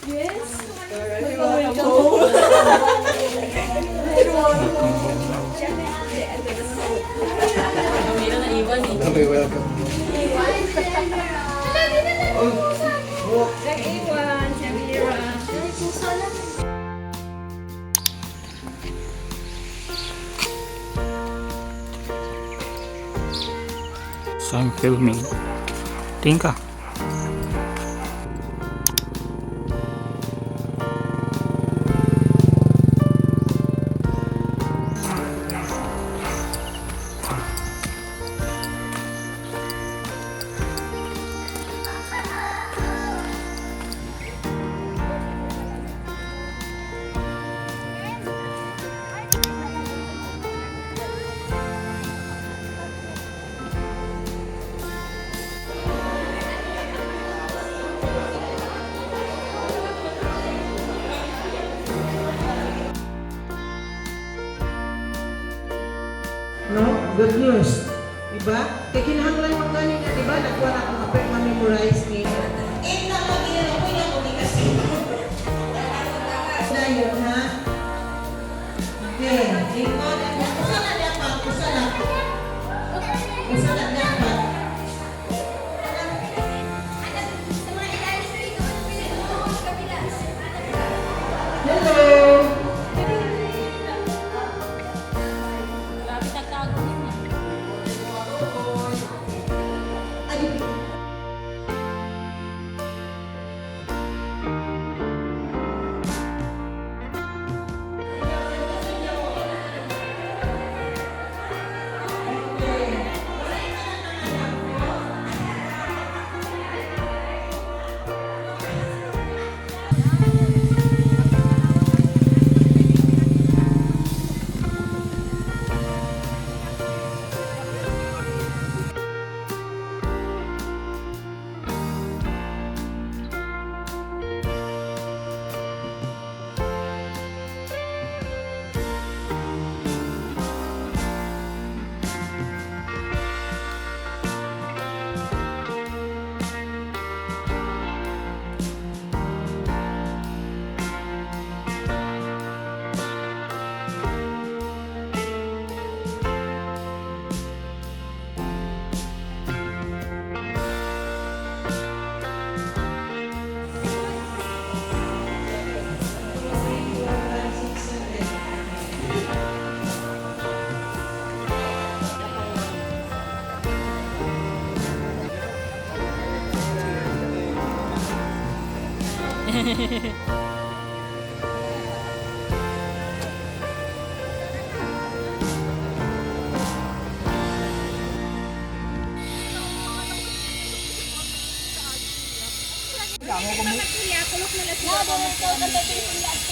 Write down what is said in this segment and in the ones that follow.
Yes. Very welcome. Okay, welcome. Nag-iwan, si Amira. So I'm filming. Tingin ka. No? Good news. Diba? Kaya kinahanglan mo kanina, diba? Nagkuha na akong apet ma-memorize ni. Eh, lagi na ako yung komunikasi. Na yun, ha? Okay. Lingkod. Kusa na dapat? Kusa na? Kusa na dapat? Hello!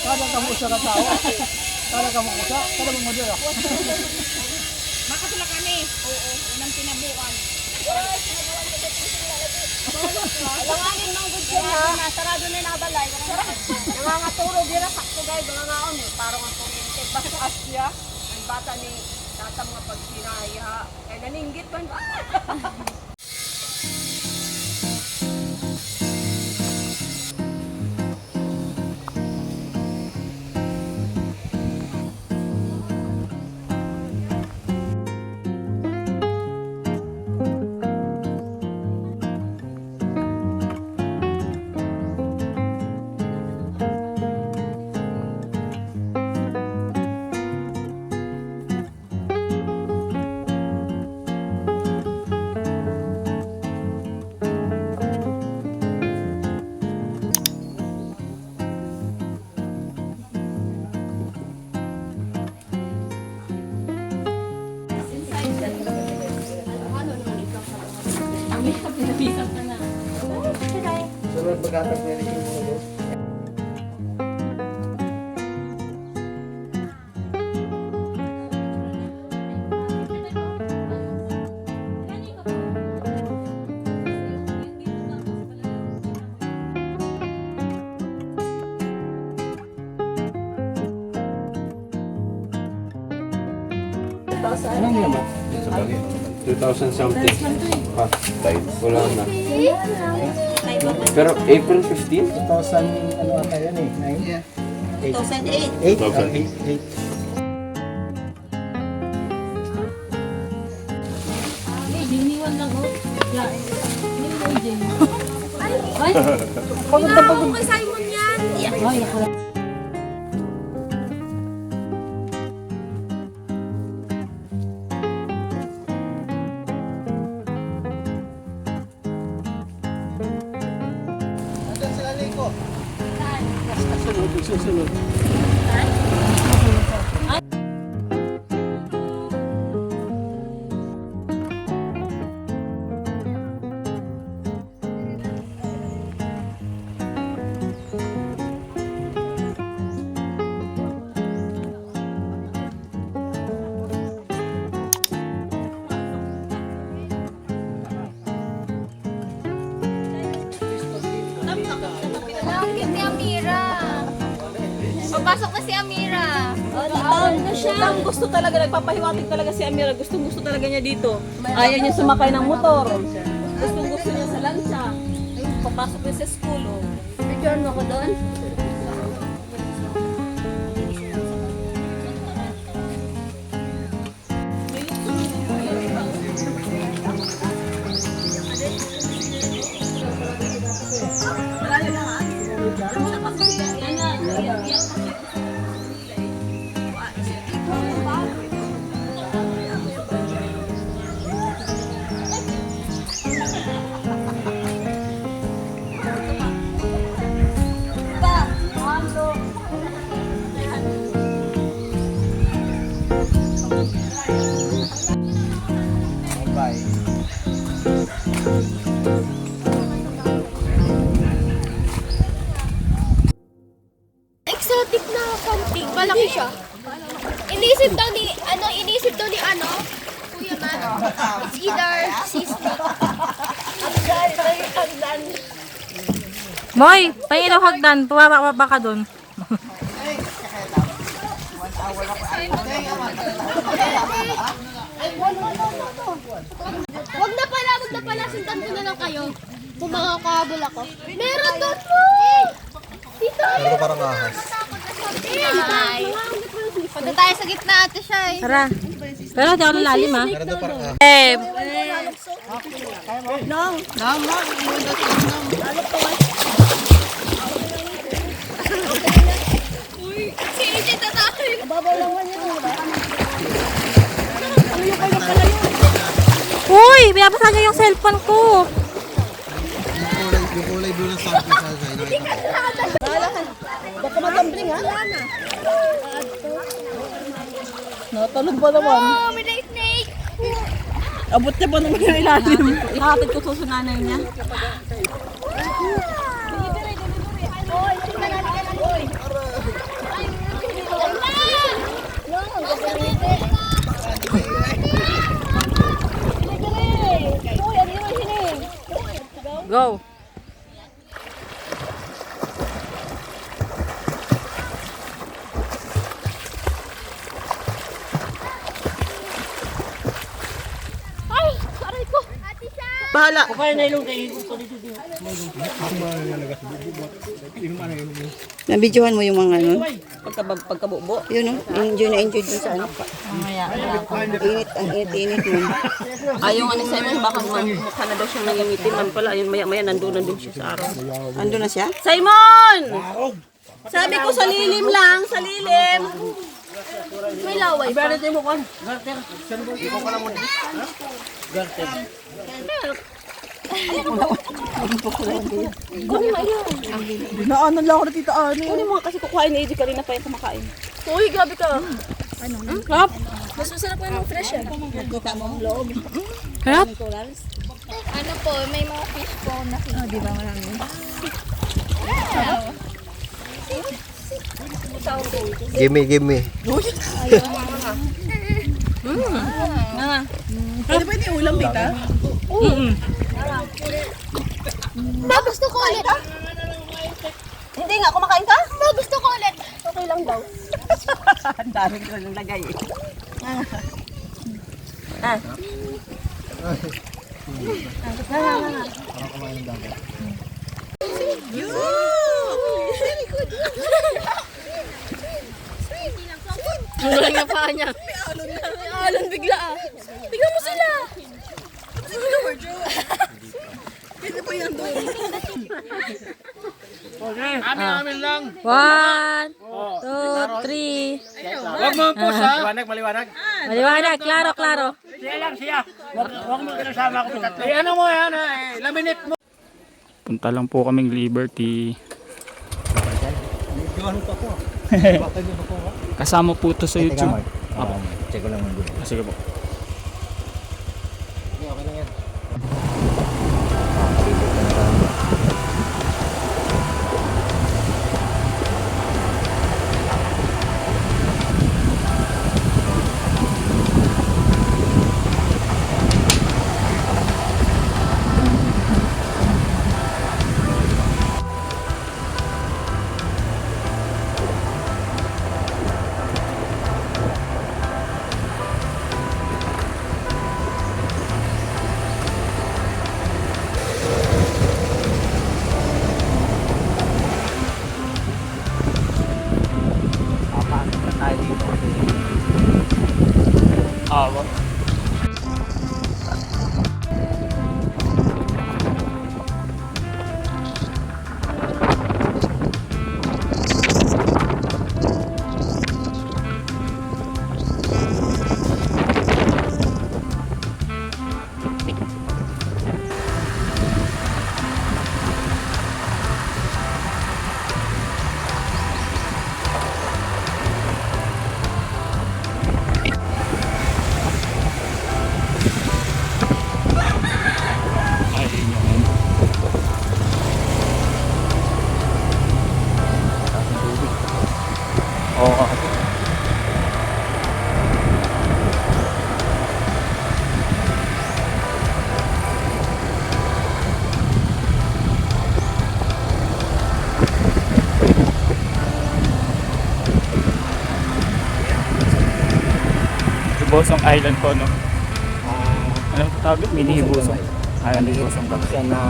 Kada kamu usa ka tao. Kada kamu usa, kada mo model. Makatula kami. Oo, unang tinabuan. Langanin mang good siya ha. Sarado na yung nakabalay. Nangangatulog yun na sakto guys. Nangangaon eh. Parang ang kuminti. Basta asya. Ang bata ni tata mga pagsinaya. Kaya naninggit ko. Sunod pagkatag na rin yung mga boss. Anong naman? Sa bagay. 2000 something. Ah, wala na. Pero April 15? 2000, ano ata yun eh? 9? 2008. 8? 8. Pagod na pagod. Kay Simon yan. Susunod. Bakit si Amira? Papasok na si Amira. Ang gusto talaga, nagpapahiwatig talaga si Amira. Gusto talaga niya dito. Ayaw niya sumakay ng motor. Gusto niya sa lancha. Papasok niya sa school. Oh. Return mo ko doon? Exotic na konting. Malaki siya. Inisip daw ni Kuya Man. It's either cystic. Moy, pahingin daw hagdan. Pababa ka dun. Wag na pala. Sundan ko na lang kayo. Kung makakahabol ako. Meron doon mo! Dito! Meron parang ahas. Hi! Punta tayo sa gitna, Ate Shai. Tara. Pero di ako nalalim ha. Eh, Si AJ tatay. uy, binabasa niyo yung cellphone ko. Yung kulay blue ng sabi sa sa'yo. Baka matambling ha? Natalog ba naman? Oh, may snake! Abot niya ba naman yung ilalim? Nakatid ko sa nanay niya. Go. Bahala. Nabidyohan mo yung mga ano? Pagkabubo. Yun o, enjoy na enjoy dun sa ano. Ang init mo. Yung ano Simon, baka mukha na daw siyang nangimitin. Man pala, ayun maya nandun siya sa araw. Ando na siya? Simon! Sabi ko sa lilim lang, sa lilim. May laway pa. Dinaanan lang ako na tita Ani. Ano mga kasi kukuhain ni AJ kanina pa yung kumakain. Uy, grabe ka. Crap. Mas masarap pa yung fresh eh. Kita mo ang loob. Harap. Ano po, may mga fish po na fish. Di ba marami? Gimme. Pwede yung ulam tita? Ma, gusto ko ulit. Hindi nga, kumakain ka? Ma, gusto ko ulit. Okay lang daw. Ang daming ko nang lagay eh. Parang kumain ng dagat. Wala nga pa niya. May alon bigla ah. Tignan mo sila. Amin lang. 1, 2, 3. Huwag mo po sa. Maliwanag. Maliwanag, klaro, klaro. Siya lang siya. Huwag mo kinasama ko tatlo. Ano mo yan, laminate mo. Punta lang po kaming Liberty. Ano pa po? Kasama po to sa YouTube. Check ko lang muna. Sige po. Okay lang yan. Awa. Ay, yun. Oo. Hibosong Island po, no? Anong tawag? Mini Hibosong. Island Hibosong. Siya na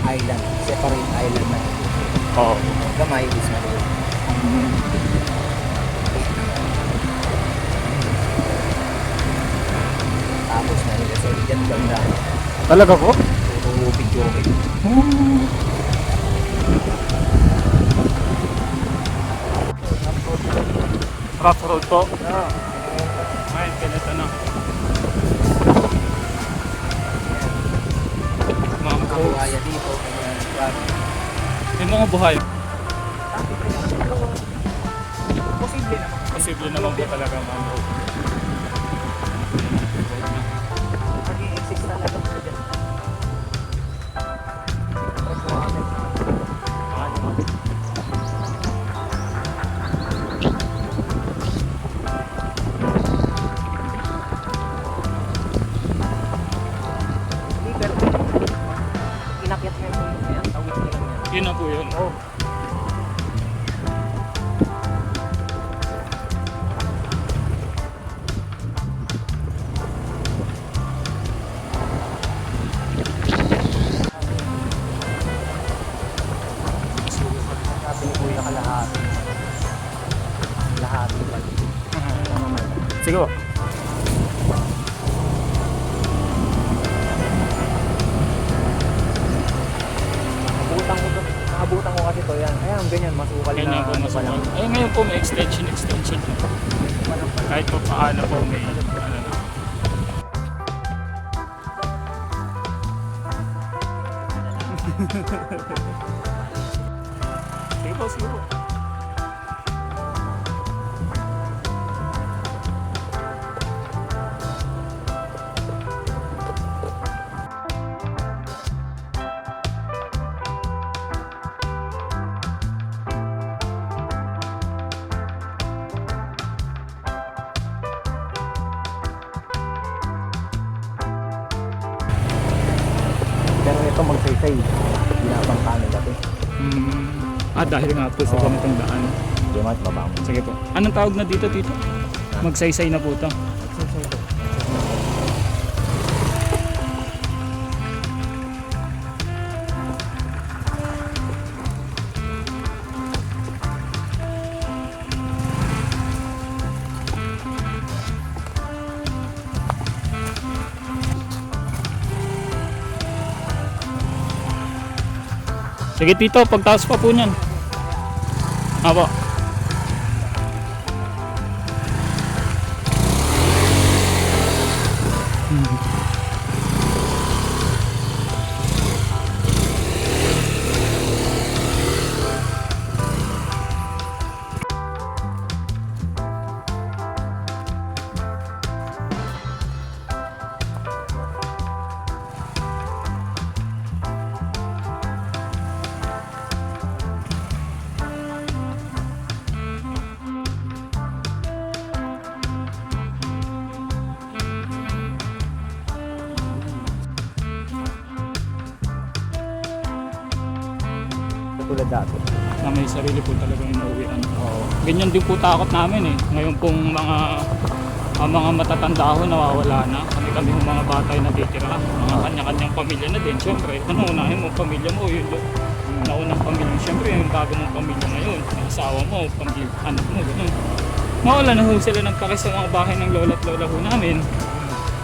island. Separate island na. Oo. Gamay is maliit. Tapos na nila sa dyan ganda. Talaga po? Puro picture. Rough road po. Ay, ganito na. Mga Kabuhaya dito. Yung mga buhay. Posible naman. Posible naman po talaga man. Mag-i-exist talaga po dyan. Inakyat mo yung tawid na lang yan. Yun na po yun. Oh. Sabi ni Kuya kalahati. Lahati pa. Sige po. Nakabutan ko kasi to yan. Ayan, ganyan, masukal na. Ganyan po ano pa lang. masukal. Ay, ngayon po may extension. Kahit po paano po may ano na. Sige po, sige po. Pero ito magsaysay. Binabangka nila ito. Dahil nga po sa ganitong daan. Hindi mo at baba mo. Sige po. Anong tawag na dito, Tito? Magsaysay na po ito. Sige tito, pagtaas pa po niyan. Apo. Tulad dati. Na may sarili po talaga yung nauwian. Ganyan din po takot namin eh. Ngayon pong mga matatanda ho nawawala na. Kami yung mga bata yung natitira. Mga kanya-kanyang pamilya na din. Siyempre, unahin mo pamilya mo. Yung naunang pamilya. Siyempre, yung bago mong pamilya ngayon. Yung asawa mo, pamilya, anak mo, gano'n. Mawala na ho sila ng paki sa mga bahay ng lola at lola ho namin.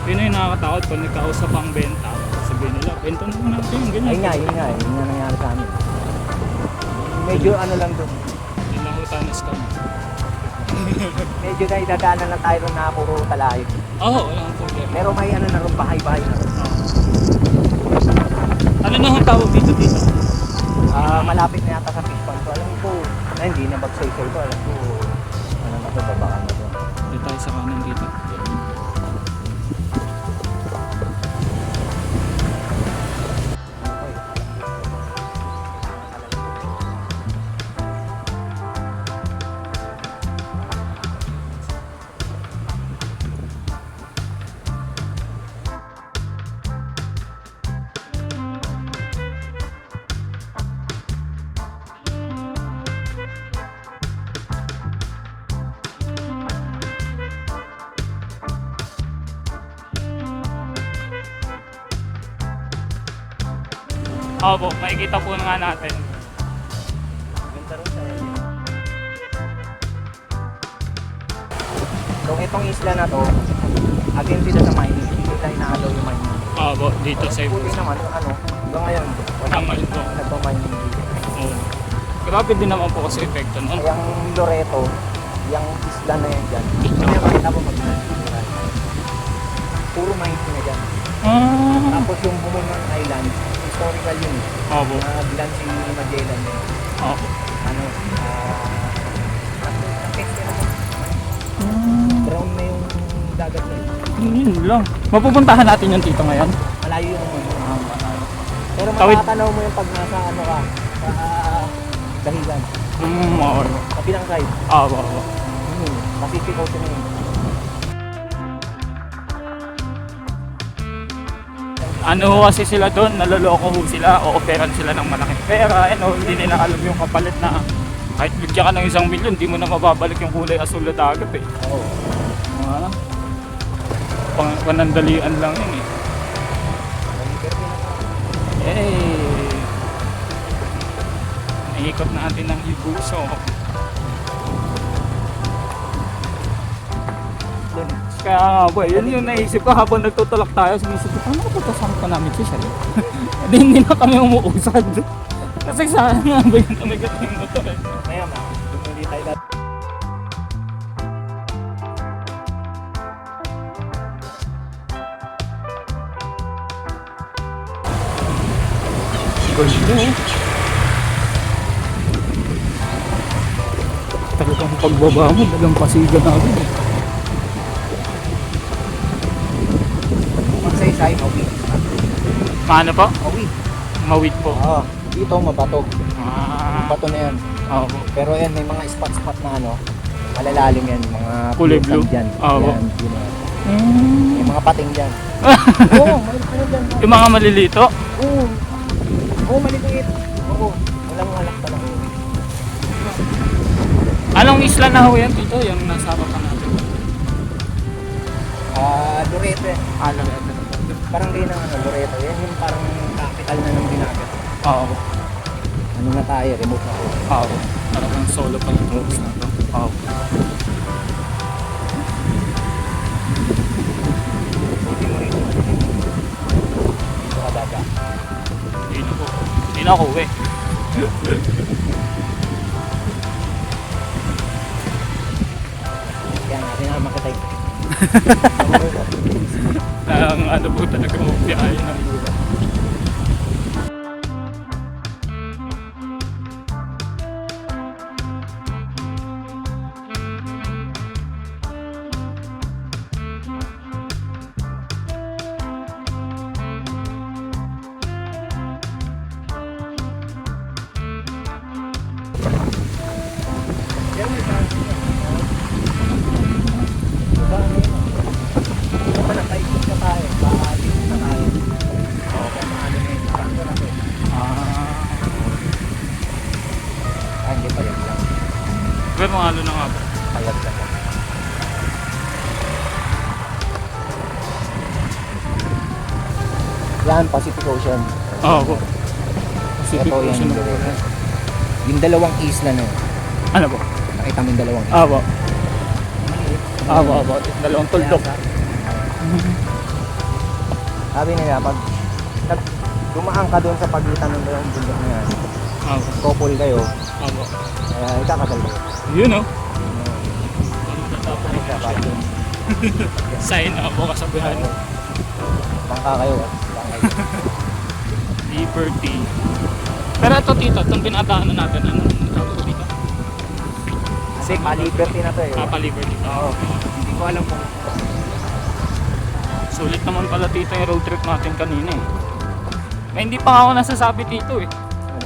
Yun yung nakakatakot pag nagkausap ang benta. Sabihin nila, benta mo natin yung ganyan. Yun nga nangyari sa amin. Medyo ano lang doon. Yun lang ho tanas kami. Medyo na idadaanan na tayo ron na puro talayo. Oo, wala kang problema. Pero may ano na ron, bahay-bahay na ron. Ano na ang tawag dito? Malapit na yata sa fish pond. So, alam ko, hindi na magsoy-soy ko. Alam ko, ano na to, babakan na to. Dito tayo sa kanan dito. Opo, makikita po nga natin. So, itong isla na to, again sila sa mining. Hindi nila inaalaw yung mining. Opo, dito sa Puti naman, hanggang ngayon, Tama ito. nagpa-mining dito. Oo. Grabe din naman po kasi epekto nun. Yung Loreto, yung isla na yan dyan. Kaya makita mo puro mining na dyan. Tapos yung Bumulong Island, historical yun. Opo. Bilan si Magellan yun. Opo. Brown na yung dagat na yun. Yun lang. Mapupuntahan natin yung tito ngayon. Malayo yung pero Tawid. matatanaw mo yung pag nasa ano ka, sa dahilan. Oo. Kabilang side. Opo, opo. Pacific Ocean na yun. Ano ho kasi sila doon, naloloko ho sila, o-operan sila ng malaking pera, hindi nila alam yung kapalit na kahit bigyan ka ng 1 milyon, di mo na mababalik yung kulay asul na dagat eh. Oo. Panandalian lang yun eh. Naikot natin ng Ibuso. Kaya nga po, yun yung naisip ko habang nagtutulak tayo, sinisip ko, paano kapagkasama pa namin si Shari? Hindi na kami umuusad. Kasi saan nga ba yung tumigat ng motor eh. Ngayon na, hindi tayo dati. Talagang pagbaba mo, dalang pasiga natin eh. Magsaysay, mawid. Paano po? Mawid. Mawid po. Oo. Dito mabato. Bato Bato na yan. Oo. Pero yan, may mga spot-spot na ano, malalalim yan. Mga Kulay blue blue? sand dyan. Oo. Yan, yun yan. May mga pating dyan. Oo, ano dyan? Yung mga malilito? Oo. Oo, maliliit. Oo. Walang alak talaga. Anong isla na ho yan dito? Yung nasa pa natin. Loreto yan. Alam natin. Parang rin ang Loreto. Yan yung parang capital na ng Dinagat. Oo. Ano na tayo, remote na po. Oo. Talagang solo pa yung roads na to. Oo. Buti mo rin. Dito ka daga. Hindi na po. Hindi na ako uwi. Kaya natin na makatay. Ang ano po talaga magbiyahe ng buwan. Kung nakaikot na tayo, paaalit na tayo. Oo, kung maano na yun. Paano na to? Hindi pa yan lang. Pero ano na nga ba? Payag na yan. Yan, Pacific Ocean. Oo po. Pacific Ito yan Ocean yung na po. direct. Yung dalawang isla na yun. Ano po? Nakita mo yung dalawang isla. Abo. Abo. Dalawang tuldok. Sabi nila, pag dumaan ka doon sa pagitan ng dalawang bundok na yan, Abo. couple kayo, Abo. ikakasal kayo. Yun o. Ikakasal kayo. Sign up po kasabihan. Bangka kayo. Bangka kayo. Liberty. Pero ito tito, itong pinataanan natin, ano tawag ko dito? Kasi pa-liberty na to eh. Papa Liberty. Oo. Hindi ko alam kung Sulit naman pala tito yung road trip natin kanina eh. May hindi pa nga ako nasasabi tito eh.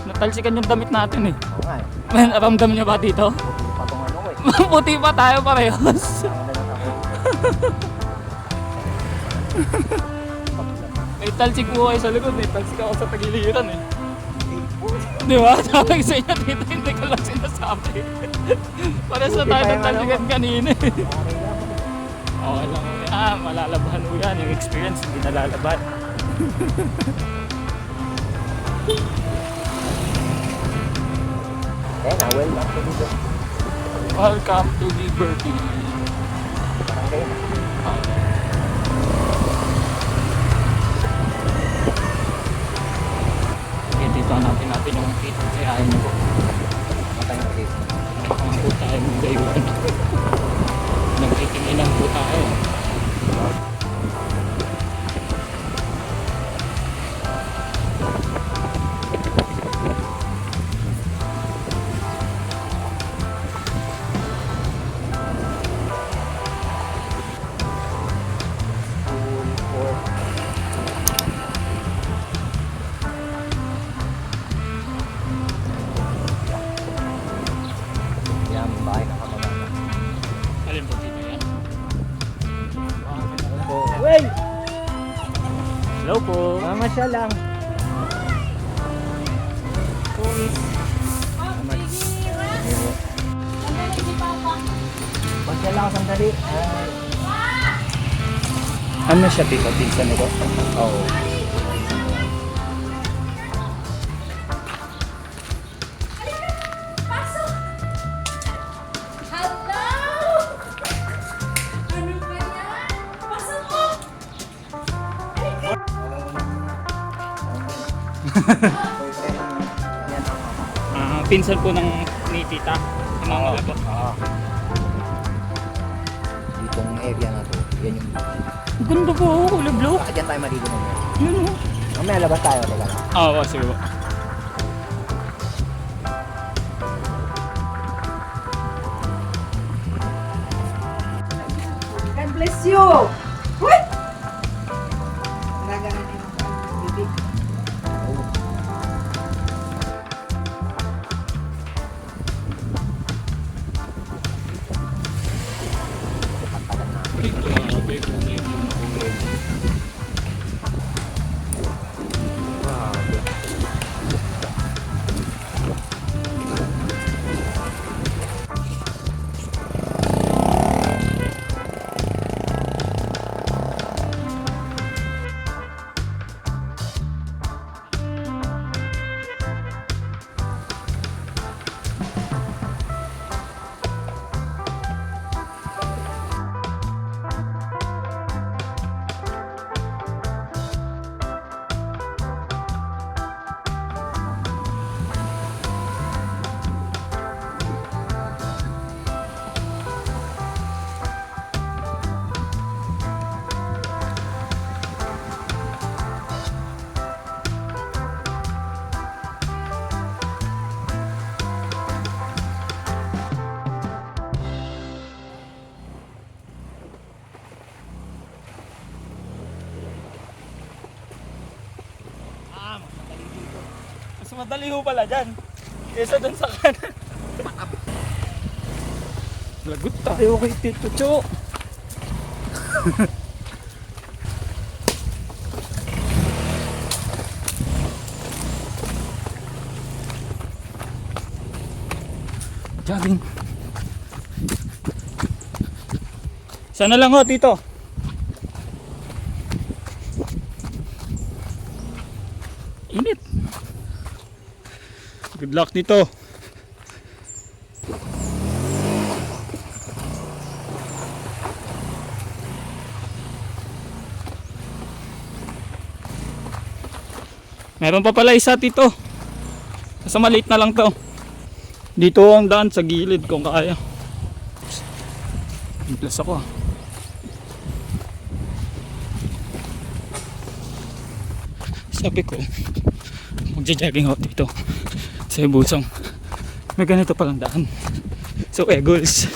Natalsikan yung damit natin eh. oo nga eh. Man, aramdam niya ba tito? Patong ano ko eh. Puti pa tayo parehas. Ang dalat ako. May talsik po kayo sa likod, may talsik ako sa tagiliran eh. Di ba? Sabi sa inyo dito, hindi ko lang sinasabi. Parehas na tayo ng talsikan kanina eh. Okay lang. Malalabahan mo yan. Yung experience, hindi nalalaban. Kaya na, well, lang dito. Welcome to Liberty. Parang kayo na. Okay, dito natin yung kit. Kaya ayaw niyo po. Matay na dito. Ang po tayo ng dayuan. Nagtitinginan po tayo. Yan, bahay na kamagana. Alin po dito yan? Well, Hello po. mama siya lang. Pasya lang ako sandali. Ano siya tito? Pinsan ko? Oo. Yan ang mama. Pinsan po ng ni tita. Mga po. Oo. Ditong area na to. Yan yung Ganda po. Kulay blue. baka dyan tayo maligo mamaya. Yun o. Mamaya labas tayo. Teka lang. Oo, sige po. God bless you! Uy! Talaga na din ang bibig. Grabe, kulay blue na kulay. Grabe. madali ho pala dyan. Kesa dun sa kanan. Lagot tayo kay Tito Cho. Jogging. Sana lang ho, Tito. Init. Good luck dito. Meron pa pala isa, Tito. Basta maliit na lang to. Dito ang daan sa gilid kung kaya. Plus ako. Sabi ko, magja-jogging ako dito sa Busong. May ganito palang daan. So, goals.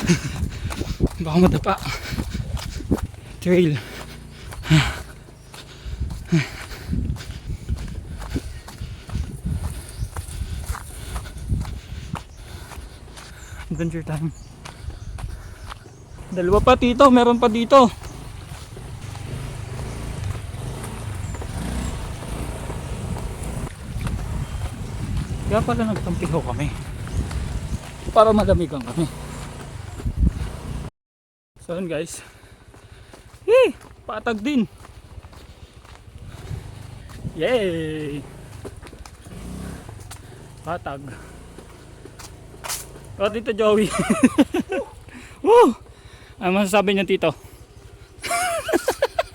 Baka madapa. Trail. Adventure time. Dalawa pa, Tito. Meron pa dito. Kaya pala nagtampiho kami. Para malamigan kami. So yun guys. Patag din. Yay! Patag. O, Tito Joey. Woo! Ano masasabi niyo, Tito?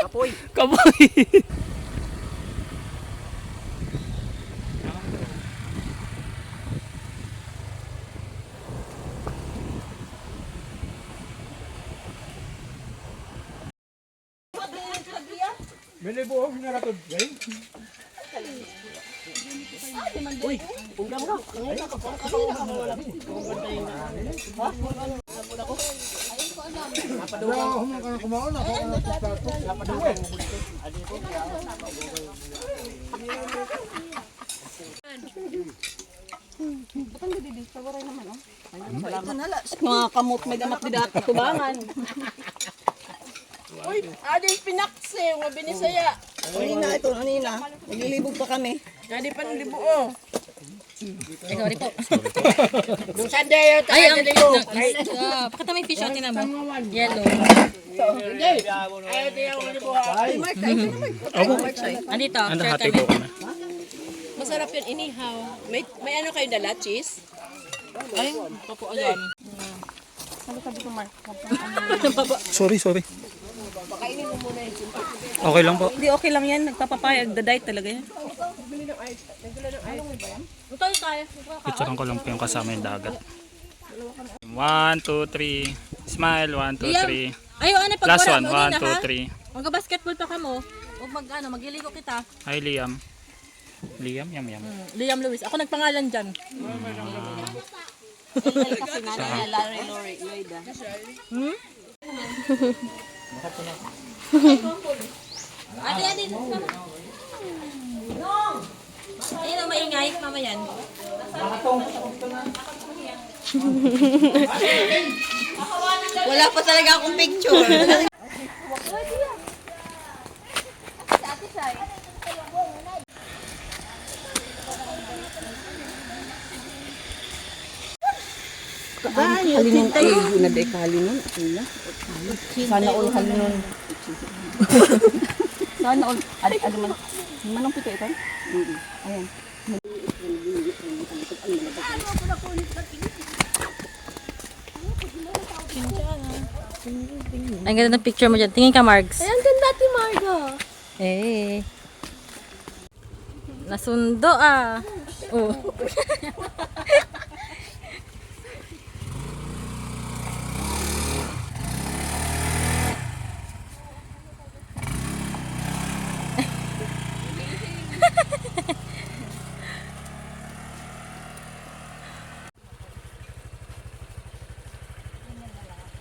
Kapoy. Kapoy! Binibuhog na ratod, guys. Uy, punta mo na. Mga kamot may damat bidat tubangan. Uy, ading pinaksi, mga binisaya. Kanina ito, kanina. Naglilibog pa kami. Hindi pa nilibo, oh. Sorry po. Yung sandayo, tayo nilibo. Pakita mo yung fish out mo. Yellow. Ayaw tayo nilibo. Ay, Mark, tayo na Mark. Andito, Ano share hati kami. ko kami? Masarap yun, inihaw. May ano kayo dala, cheese? Ay, papo ayan. Sorry. Okay lang po. Hindi, okay lang yan. Nagpapapayag. The-diet talaga yan. Picturean ko lang po yung kasama yung dagat. 1, 2, 3. Smile. 1, 2, 3. Ayaw, ano, pag Last wala one. mo 1, na, 2, 3. Mag-basketball pa ka mo. Huwag magiligo kita. Hi, Liam. Liam, yam. Liam Lewis. Ako nagpangalan dyan. Kasi nga niya, Larry Lloyda. Ate. Ayun ang maingay. Mama yan. Wala pa talaga akong picture. Halinon ay naday halinon. Sana all halinon. Sana all ano man. Manong pito ito? Ayan. Ang ganda ng picture mo dyan. Tingin ka, Margs. Ay, ang ganda ti Margo. Eh. Nasundo ah. Oh.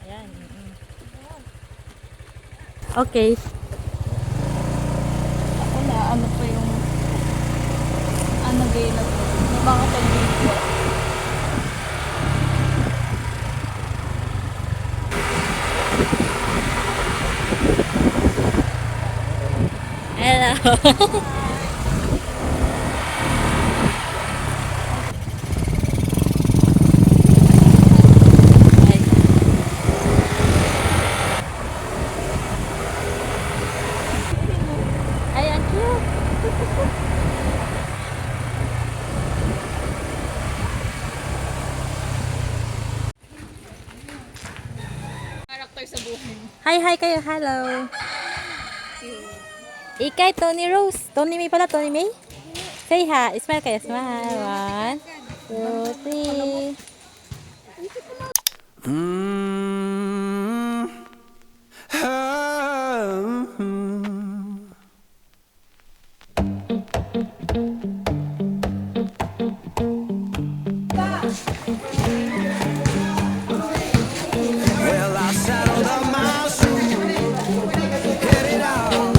Ayan. Okay. Ako na ano pa yung ano gay na mga pag-video. Hello. Ay, ang cute. Hi kayo. Hello. Ikay, Tony Rose. Tony May pala, Tony May. Say hi. Smile kayo. Smile. 1, 2, 3. Well, I saddled up my shoes, headed out.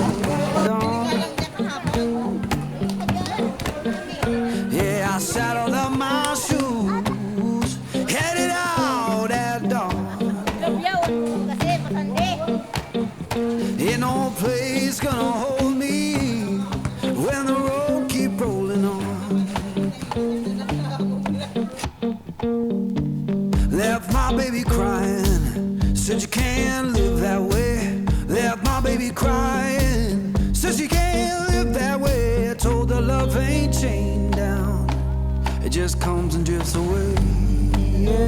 Yeah, I saddled up my shoes, headed out at dawn. Ain't no place gonna hold me when the road keep rolling on. Left my baby crying, said you can't live that way. Left my baby crying, said you can't live that way. I told her love ain't chained down, it just comes and drifts away. Yeah.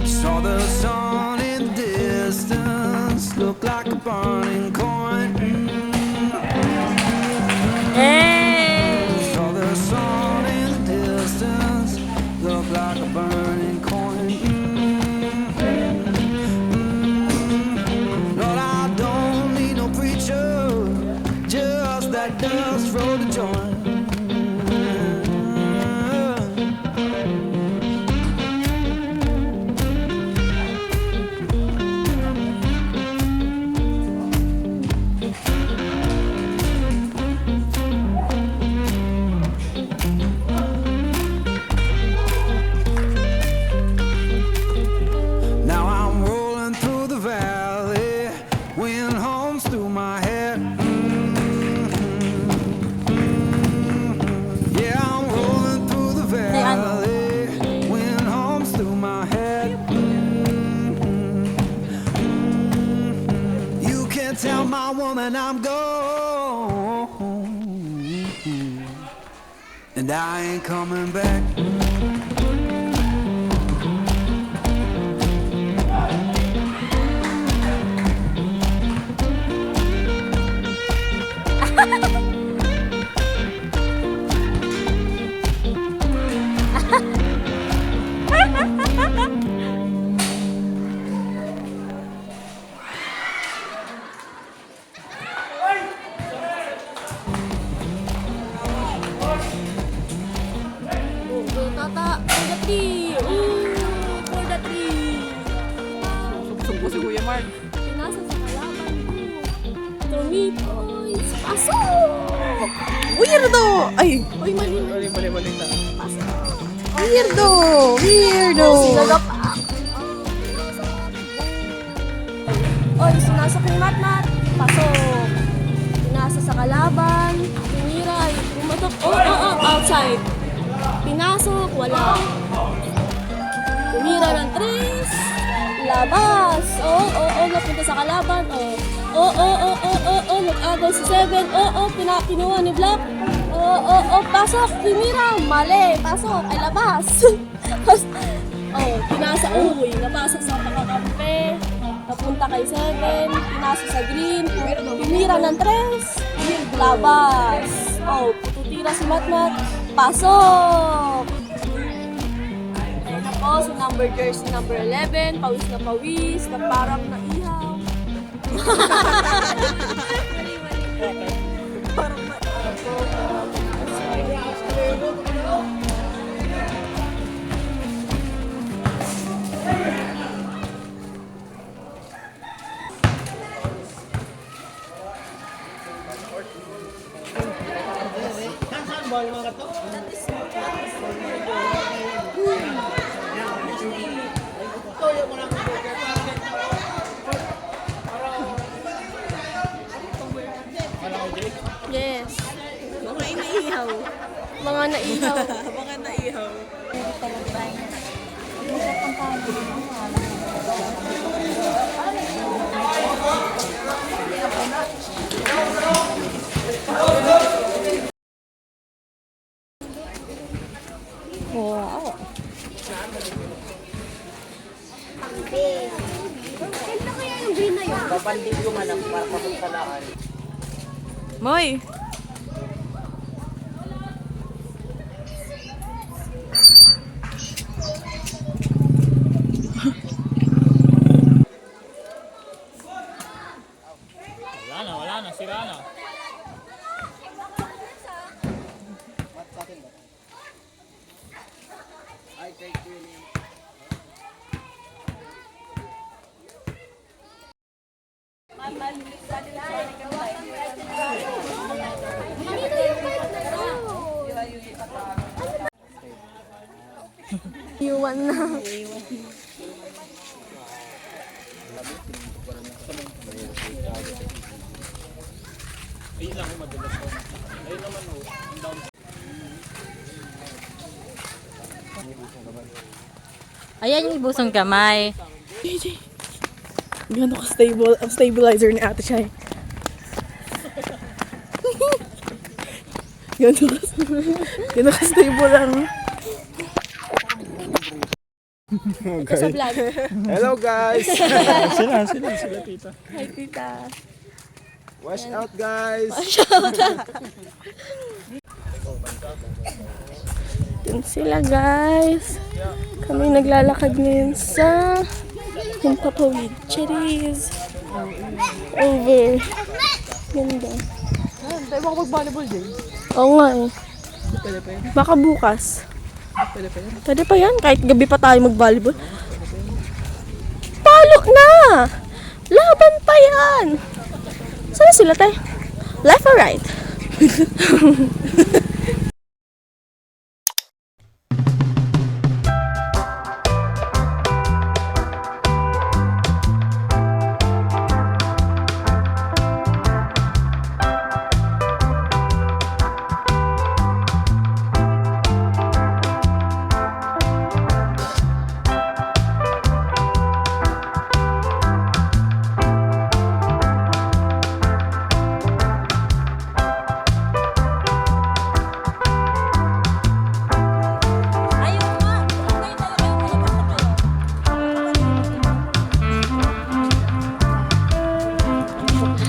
Saw the sun in the distance, looked like a burning coin. Hey! Saw the sun in the distance, looked like a burning coin. Lord, I don't need no preacher, just that dust roll to join. Now I'm rolling through the valley, wind hums through my head. Yeah, I'm rolling through the valley, wind hums through my head. You can tell my woman I'm gone, and I ain't coming back. Tata, for the tree! Ooh, for the tree! Sumpo si Kuya Mark. Pinasa sa kalaban ko. 3 points! Pasok! Weirdo! Ay! Uy, mali. Bali na. Pasok! Weirdo! Weirdo! Sinagapak! Oy, sinasok ni Matmat. Pasok! Pinasa sa kalaban. Tiniray. Pumatok. Outside. Pinasok. Wala. Tumira ng 3. Labas. Napunta sa kalaban. Nag-agay si 7. Kinuha ni Black. Pasok. Tumira. Mali. Pasok. Ay, labas. Pinasa. Napasok sa pakakampe. Napunta kay 7. Pinasok sa green. Tumira ng 3. Labas. Tutira si Matmat. Pasok. Si number jersey number 11, pawis na pawis, nagparang na ihaw. Mali. Yes. Mga naihaw. Mga naihaw. Mga naihaw. Wow. Ganda kaya yung green na yun? Papandig yung anak para pagkalaan. Moy! Wala na, sira na. Iwan na. Ayun lang kung madalas ko. Ayun naman ho. Ang down. Ayan yung ibusang kamay. Gano'n ka-stable ang stabilizer ni Ate Shai. Gano'n ka-stable ang... Sa vlog. Hello guys! Sila tita. Hi, tita. Watch out guys! Yun sila, guys. Kami naglalakad ngayon sa Himpapawid Cherries. Over. Ganda. Tayo baka mag-volleyball din. Oo nga eh. Pwede pa yun. Baka bukas. Pwede pa yun. Pwede pa yan. Kahit gabi pa tayo mag-volleyball. Palo na! Laban pa yan! Saan sila tayo? Left or right?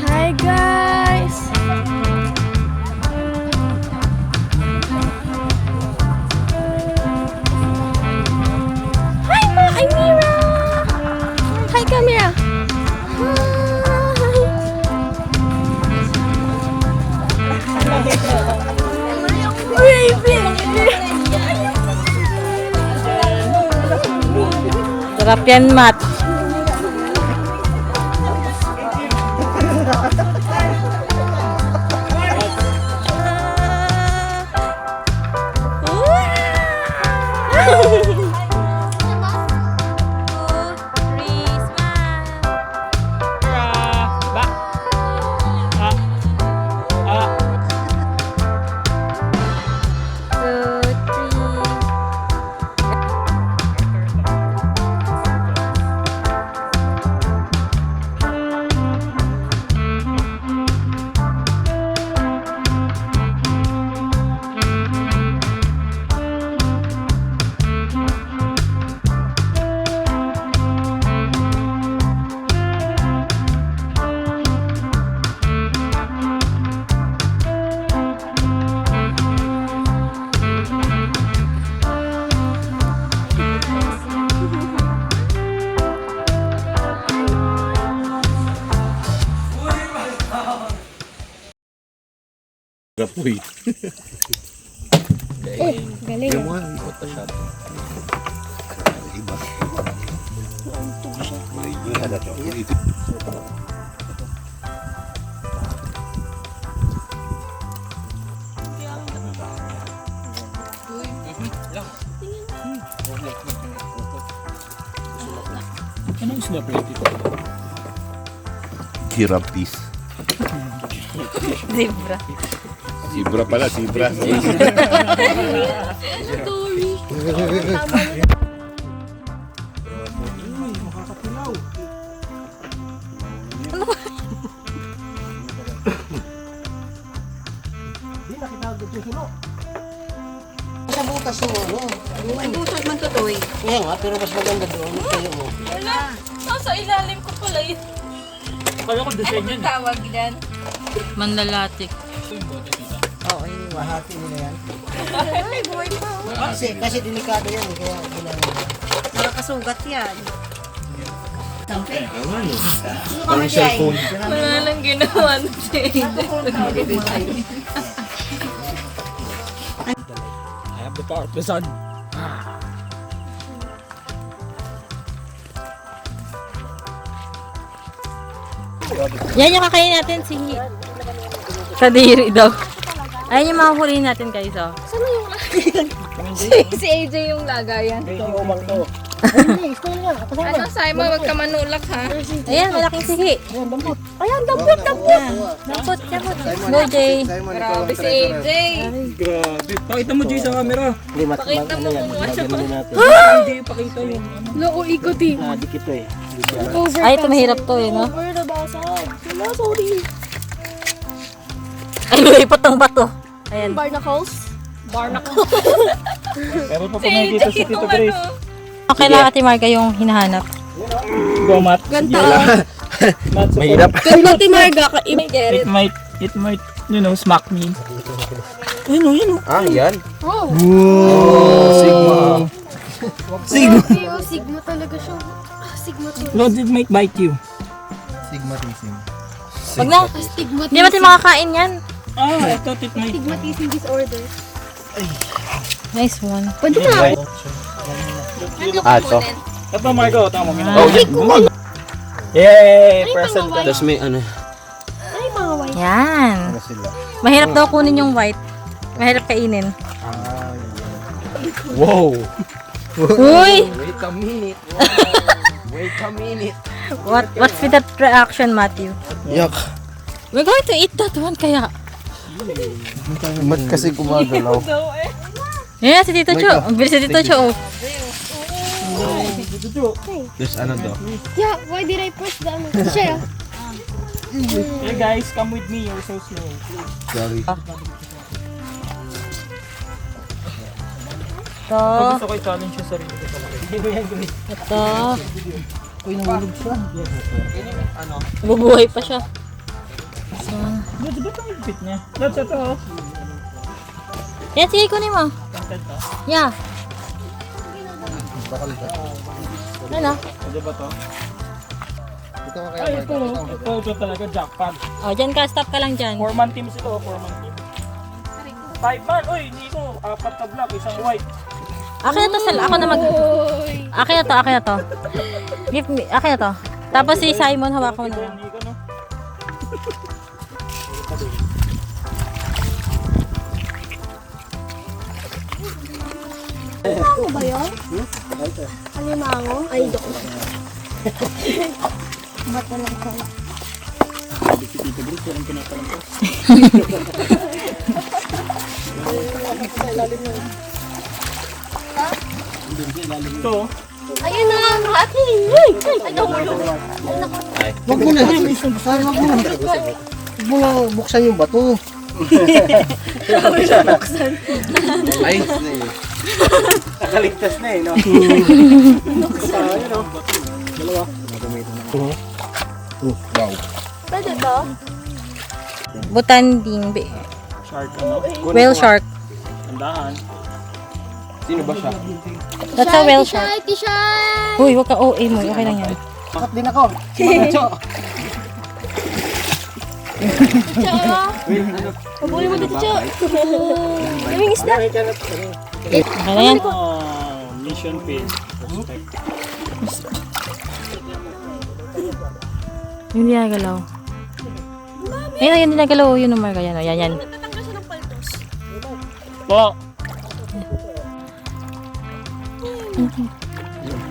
Hi guys! Hi Ma! Ay Mira! Hi camera! Hi! Sarap yan, Mat. Gapoy. Galing. Anong isla plate ito? Kirapis. Zebra. Zebra pala, zebra. Sa butas mo, ano? May busog man to doy. Kaya nga, pero mas maganda doon. Kayo mo. Nasa ilalim ko pala yun. Kaya ko design yan. Tawag yan. Manlalatik. Mahati nila yan. Kasi delikado yan. Kaya ginagawa. Nakakasugat yan. Parang cellphone. Wala lang ginawa na siya. I have the power of the sun. Yan yung kakainin natin si... Kadiri daw. Ayan yung mahuhulihin natin guys, oh. Saan yung lagayan? si AJ yung lagayan. Ano, Simon, wag ka manulak ha. Ayan, malaking sihi. Ayan, dampot. Dampot. Go, Jay. Grabe si AJ. Grabe. Pakita mo, Jay, sa camera. Pakita mo kung ano. Hindi, pakita yung ano. Loko, ikuti. Dikit to eh. Ay, ito mahirap to eh, no? Sorry. Ay, lumipat ang bato. Ayan. Barnacles. Meron pa nakikita si Tito Grace. Okay lang, Ate Marga, yung hinahanap. Go, Matt. Ganda. Mahirap. Ganda, Ate Marga. It might, you know, smack me. Ah, yan. Sigma talaga siya. Sigma to. Lord, it might bite you. Stigmatism. Wag na. Astigmatism. Hindi natin makakain yan. I thought it might. Astigmatism disorder. Nice one. Pwede na. Ato. Ito, Margo, tama mo. Oh, yan. Yay! Present ka. Tapos may ano. Ay, mga white. Yan. Mahirap daw kunin yung white. Mahirap kainin. Wow. Uy! Wait a minute. Wait a minute. What's with that reaction, Matthew? Yak. We're going to eat that one kaya. Ba't kasi gumagalaw? Yan, si Tito Cho. Ang bilis si Tito Cho. There's ano daw? Yeah, why did I press the ano? Siya. Hey guys, come with me. You're so slow. Sorry. Ito. Gusto ko i-challenge yung sarili ko sa mga. Hindi ko yan gawin. Ito. Uy, nahulog siya. Bubuhay pa siya. Lods, ba't ang higpit niya? Lods, ito oh. Yan, sige, kunin mo. Content oh. Yeah. Ano? Pwede ba to? Ay, ito. Ito talaga, jackpot. O, dyan ka. Stop ka lang dyan. 4-man teams ito, 4-man team. 5-man, uy, hindi ko. 4 na block, isang white. Akin na to, Sal. Ako na mag... Akin na to. Give me. Akin na to. Tapos si Simon, hawak ko na. Hindi ko, no? Mango ba yun? Ano yung mango? Ay, doko. Ba't walang kala? Si Tito Bruce, walang pinatalang ko. Ito, Ayun na nga, ate. Ay, ano mo yun? Wag mo na. Wag mo na buksan yung bato. Ay, na eh. Nakaligtas na eh, no? Wow. Pwede to? Butanding. shark ano? Whale shark. Tandaan. Sino ba siya? That's a whale shark. T-shirt! Uy, wag ka OA mo. Okay lang yan. Takot din ako. Si Mga Cho. Pabuli mo dito, Cho. Kaming isda. Okay na yan. Oh, mission failed. Hindi nagalaw. Ayun, ayun, hindi nagalaw. Yun naman, yan, yan, yan. Po.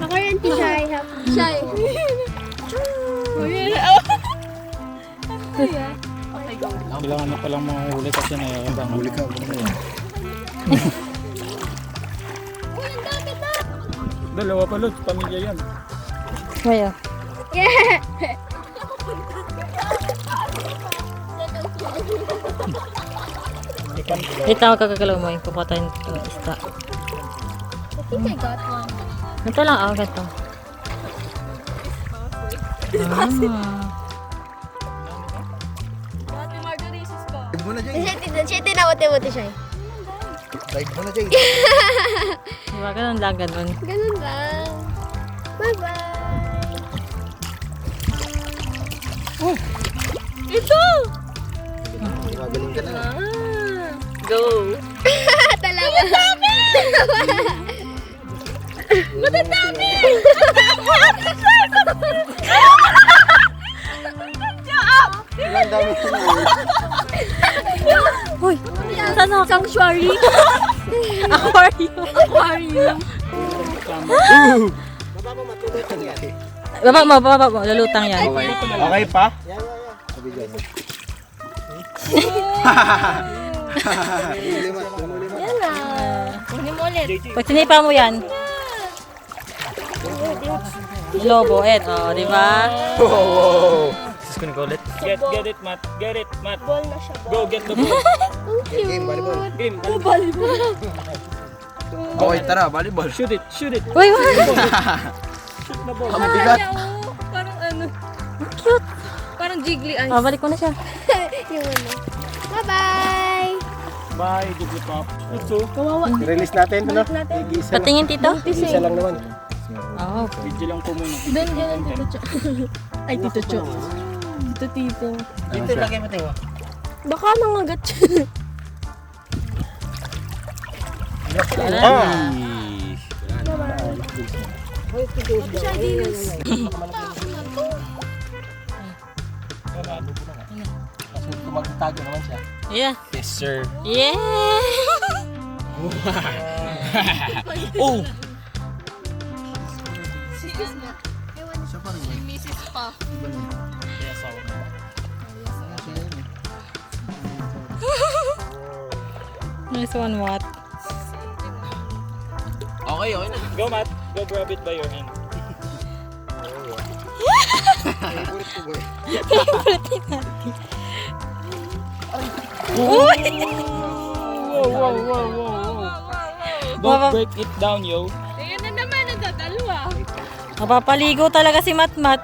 Ako rin, Shy. Shy. Kailangan na palang mahuli kasi nayayabang. Huli ka. Dalawa pa, Lods. Pamilya yan. Ngayon. Yeah. Dito ako kakagalaw mo. Yung kukuha ng isda. I think I got one. Ito lang, oh, ganito. Siya tinawat-tawat siya. Dive mo na, Jay. Diba, ganun lang, ganun. Ganun lang. Bye-bye. Ito! Magaling ka na. Go! Talaga. Matandami! Ang dami ko na. Uy! Saan ako? Sanctuary? Aquarium. Baba mo. Lalutang yan. Okay pa? Yan na. Kunin mo ulit. Pag sinipa mo yan. Lobo, oh, di ba? Just gonna go ulit. Get it, Matt. Get it, Matt. Ball na siya. Go, get the ball. Game, volleyball. Game. Okay, tara, volleyball. Shoot it, shoot it. Uy, wala. Shoot na ball. Ang bigat. Parang ano. Cute. Parang jiggly eyes. Oh, balik ko na siya. Yung ano. Bye-bye! Bye, Jiggly Pop. Ito. Release natin, ano? Igisa lang. Patingin, tito. Igisa lang naman. Oh. Video lang po muna. Doon, ganun, Tito Cho. Ay, Tito Cho. Tito. Dito lagay mo tayo. Baka nangagat siya. Kung magtago naman siya. Yeah. Yes, sir. Yeah! Oh! Nice one, what? Okay, okay na. Go, Matt. Go grab it by your hand. Don't break it down, yo. Ayan na naman, nagagalaw ah. Mapapaligo talaga si Matmat.